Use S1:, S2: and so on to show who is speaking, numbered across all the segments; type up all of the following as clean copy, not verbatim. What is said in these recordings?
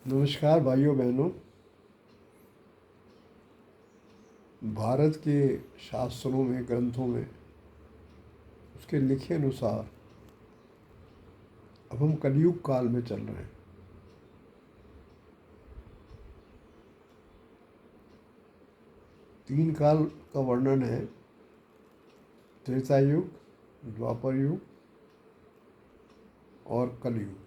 S1: नमस्कार भाइयों बहनों। भारत के शास्त्रों में, ग्रंथों में उसके लिखे अनुसार अब हम कलयुग काल में चल रहे हैं। तीन काल का वर्णन है: त्रेता युग, द्वापर युग और कलयुग।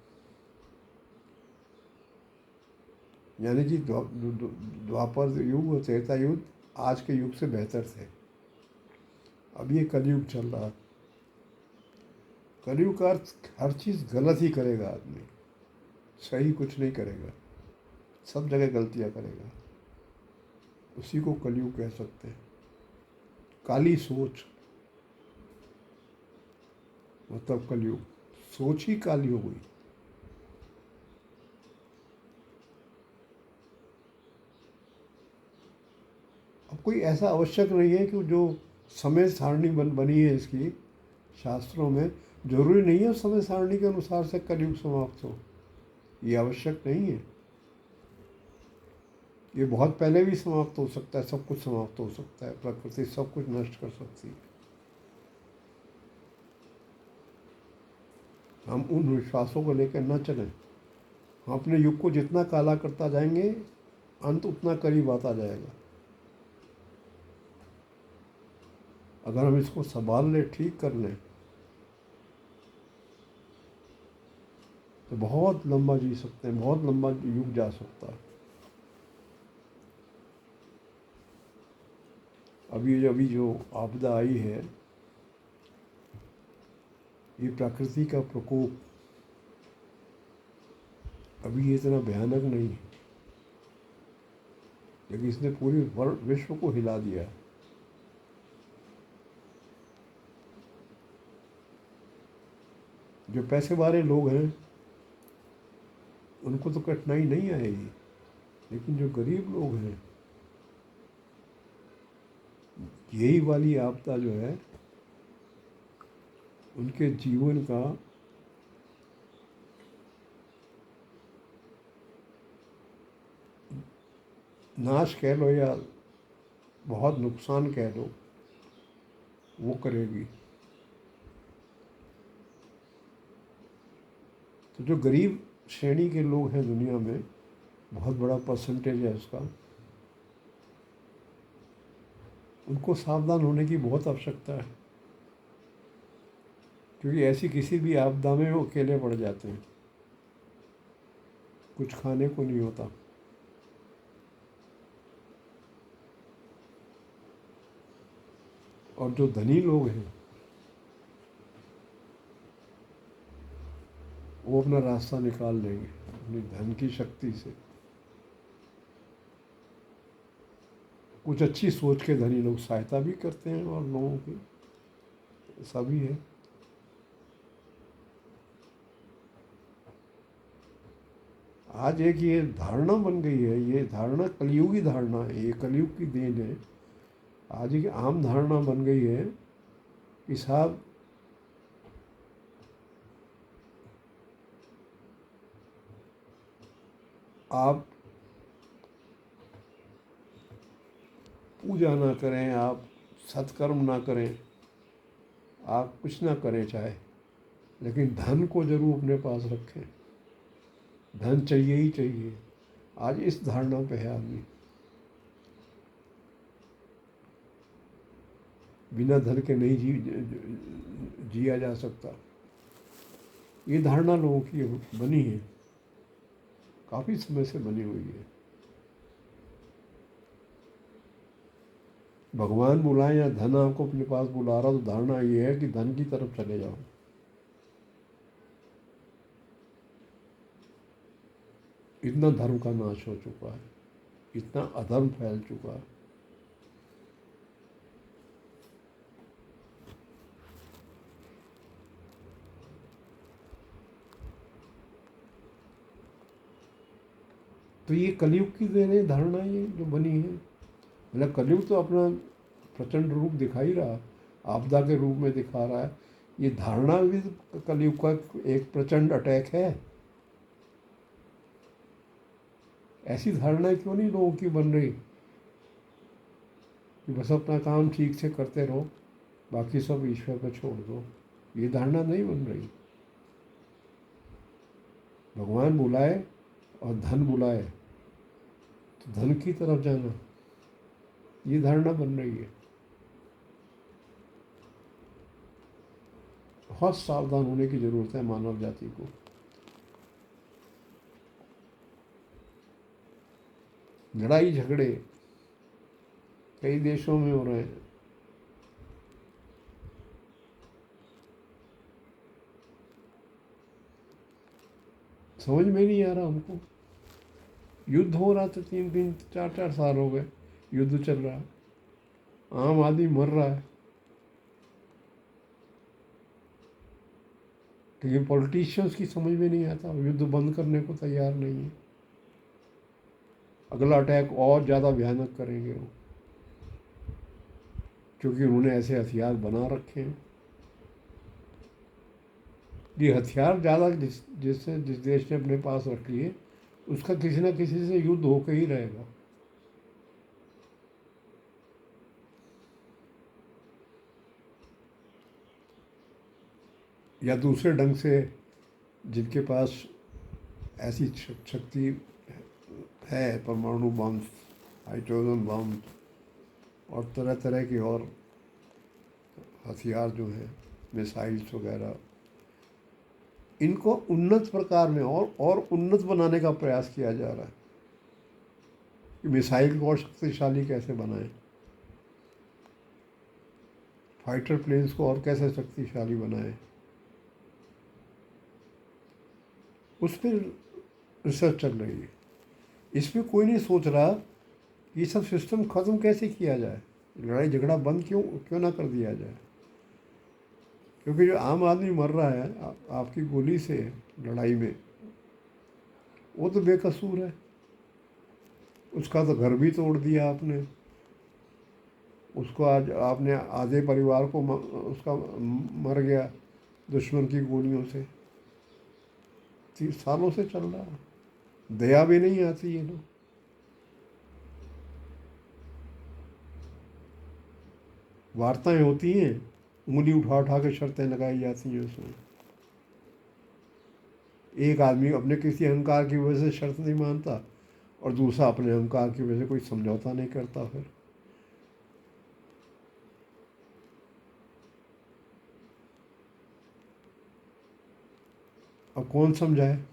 S1: यानी कि द्वापर युग और त्रेता युग आज के युग से बेहतर थे। अब ये कलयुग चल रहा है। कलयुग का अर्थ हर चीज़ गलत ही करेगा आदमी, सही कुछ नहीं करेगा, सब जगह गलतियाँ करेगा। उसी को कलयुग कह सकते हैं। काली सोच मतलब कलयुग, सोच ही काली हो गई। अब कोई ऐसा आवश्यक नहीं है कि जो समय सारणी बनी है इसकी शास्त्रों में, जरूरी नहीं है उस समय सारणी के अनुसार से कलयुग समाप्त हो। ये आवश्यक नहीं है। ये बहुत पहले भी समाप्त हो सकता है, सब कुछ समाप्त हो सकता है। प्रकृति सब कुछ नष्ट कर सकती है। हम उन विश्वासों को लेकर न चलें। हम अपने युग को जितना काला करता जाएंगे, अंत उतना करीब आता जाएगा। अगर हम इसको संभाल लें, ठीक कर लें, तो बहुत लंबा जी सकते हैं, बहुत लंबा युग जा सकता है। अभी जो आपदा आई है, ये प्रकृति का प्रकोप अभी ये इतना भयानक नहीं है, लेकिन इसने पूरी विश्व को हिला दिया है। जो पैसे वाले लोग हैं उनको तो कठिनाई नहीं आएगी, लेकिन जो गरीब लोग हैं, यही वाली आपदा जो है उनके जीवन का नाश कह लो या बहुत नुकसान कह लो, वो करेगी। तो जो गरीब श्रेणी के लोग हैं दुनिया में, बहुत बड़ा परसेंटेज है उसका, उनको सावधान होने की बहुत आवश्यकता है। क्योंकि ऐसी किसी भी आपदा में वो अकेले पड़ जाते हैं, कुछ खाने को नहीं होता। और जो धनी लोग हैं वो अपना रास्ता निकाल लेंगे अपनी धन की शक्ति से। कुछ अच्छी सोच के धनी लोग सहायता भी करते हैं और लोगों की, ऐसा भी है। आज एक ये धारणा बन गई है, ये धारणा कलयुगी धारणा है, ये कलयुग की देन है। आज एक आम धारणा बन गई है कि साहब आप पूजा ना करें, आप सत्कर्म ना करें, आप कुछ ना करें चाहे, लेकिन धन को जरूर अपने पास रखें। धन चाहिए ही चाहिए। आज इस धारणा पे है आदमी। बिना धन के नहीं जिया जा सकता। ये धारणा लोगों की बनी है, काफ़ी समय से बनी हुई है। भगवान बुलाए या धन आपको अपने पास बुला रहा, तो धारणा ये है कि धन की तरफ चले जाओ। इतना धर्म का नाश हो चुका है, इतना अधर्म फैल चुका है। तो ये कलयुग की देन है धारणा, ये जो बनी है। मतलब कलयुग तो अपना प्रचंड रूप दिखा ही रहा, आपदा के रूप में दिखा रहा है। ये धारणा भी कलयुग का एक प्रचंड अटैक है। ऐसी धारणाएं क्यों नहीं लोगों की बन रही कि बस अपना काम ठीक से करते रहो, बाकी सब ईश्वर पर छोड़ दो? ये धारणा नहीं बन रही। भगवान बुलाए और धन बुलाए तो धन की तरफ जाना, ये धारणा बन रही है। बहुत सावधान होने की जरूरत है मानव जाति को। लड़ाई झगड़े कई देशों में हो रहे हैं। समझ में नहीं आ रहा हमको। युद्ध हो रहा था, 3-3 4-4 साल हो गए युद्ध चल रहा है, आम आदमी मर रहा है, लेकिन पॉलिटिशियंस की समझ में नहीं आता, युद्ध बंद करने को तैयार नहीं है। अगला अटैक और ज़्यादा भयानक करेंगे वो, क्योंकि उन्होंने ऐसे हथियार बना रखे हैं। ये हथियार ज़्यादा जिस देश ने अपने पास रख लिए, उसका किसी न किसी से युद्ध होकर ही रहेगा। या दूसरे ढंग से जिनके पास ऐसी शक्ति है, परमाणु बम, हाइड्रोजन बम और तरह तरह के और हथियार जो हैं, मिसाइल्स वगैरह, इनको उन्नत प्रकार में और उन्नत बनाने का प्रयास किया जा रहा है कि मिसाइल को और शक्तिशाली कैसे बनाएं, फाइटर प्लेन्स को और कैसे शक्तिशाली बनाएं, उस पर रिसर्च चल रही है। इस पर कोई नहीं सोच रहा कि ये सब सिस्टम ख़त्म कैसे किया जाए, लड़ाई झगड़ा बंद क्यों ना कर दिया जाए। क्योंकि जो आम आदमी मर रहा है आपकी गोली से लड़ाई में, वो तो बेकसूर है, उसका तो घर भी तोड़ दिया आपने, उसको आज आपने आधे परिवार को उसका मर गया दुश्मन की गोलियों से। 30 सालों से चल रहा है, दया भी नहीं आती ये लोग। वार्ताएं होती हैं, उंगली उठा उठा के शर्तें लगाई जाती हैं उसमें। एक आदमी अपने किसी अहंकार की वजह से शर्त नहीं मानता और दूसरा अपने अहंकार की वजह से कोई समझौता नहीं करता। फिर अब कौन समझाए?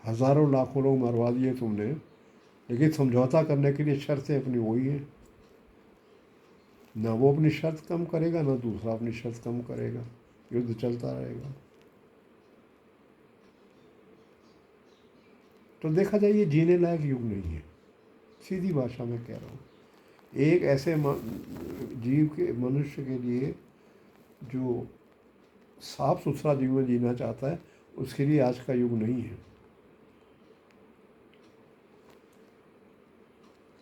S1: हजारों लाखों लोग मरवा दिए तुमने, लेकिन समझौता करने के लिए शर्तें अपनी वही है। ना वो अपनी शर्त कम करेगा, ना दूसरा अपनी शर्त कम करेगा, युद्ध चलता रहेगा। तो देखा जाए, ये जीने लायक युग नहीं है, सीधी भाषा में कह रहा हूँ। एक ऐसे जीव के, मनुष्य के लिए जो साफ सुथरा जीवन जीना चाहता है, उसके लिए आज का युग नहीं है।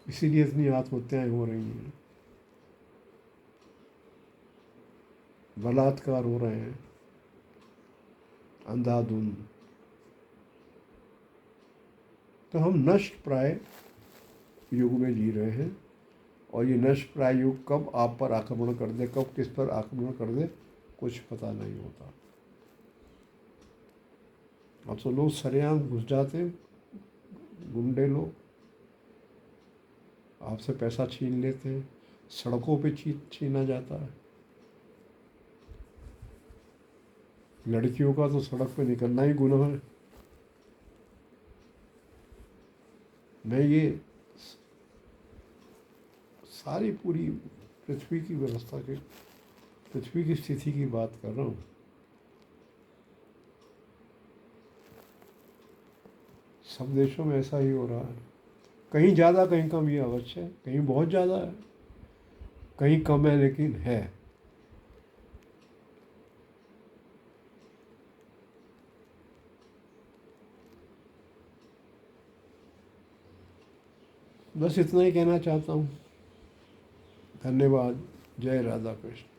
S1: इसीलिए इतनी आत्महत्याएं हो रही हैं, बलात्कार हो रहे हैं अंधाधुंध। तो हम नष्ट प्राय युग में जी रहे हैं, और ये नष्ट प्राय युग कब आप पर आक्रमण कर दे, कब किस पर आक्रमण कर दे, कुछ पता नहीं होता। अब तो लोग सरेआम घुस जाते, गुंडे लोग आपसे पैसा छीन लेते हैं, सड़कों पे छीना जाता है। लड़कियों का तो सड़क पे निकलना ही गुनाह है। मैं ये सारी पूरी पृथ्वी की व्यवस्था के, पृथ्वी की स्थिति की बात कर रहा हूँ। सब देशों में ऐसा ही हो रहा है, कहीं ज़्यादा कहीं कम, ये अवश्य है। कहीं बहुत ज़्यादा है, कहीं कम है, लेकिन है। बस इतना ही कहना चाहता हूँ। धन्यवाद। जय राधा कृष्ण।